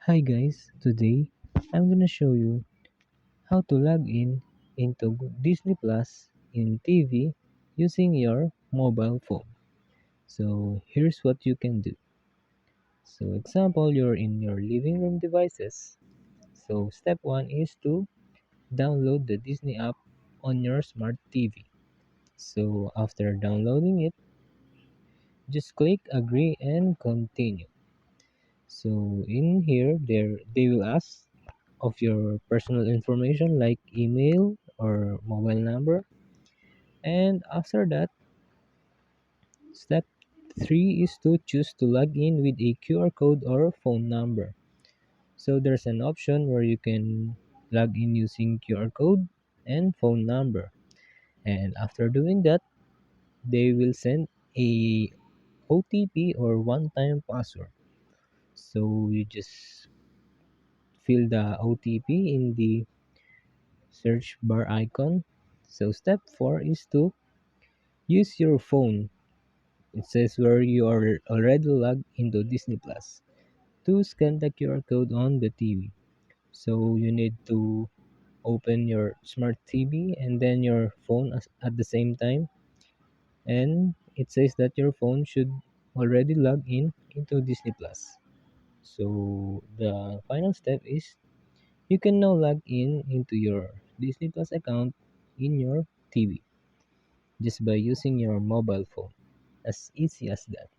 Hi guys, today I'm gonna show you how to log in into Disney Plus in TV using your mobile phone. So here's what you can do. So example, you're in your living room devices. So step 1 is to download the Disney app on your smart TV. So after downloading it, just click agree and continue. So in here they will ask of your personal information like email or mobile number, and after that, step 3 is to choose to log in with a QR code or phone number. So there's an option where you can log in using QR code and phone number, and after doing that, they will send a OTP or one time password. So you just fill the OTP in the search bar icon. So step 4 is to use your phone. It says where you are already logged into Disney Plus to scan the QR code on the TV. So you need to open your smart TV and then your phone at the same time, and it says that your phone should already log in into Disney Plus. So the final step is you can now log in into your Disney Plus account in your TV just by using your mobile phone. As easy as that.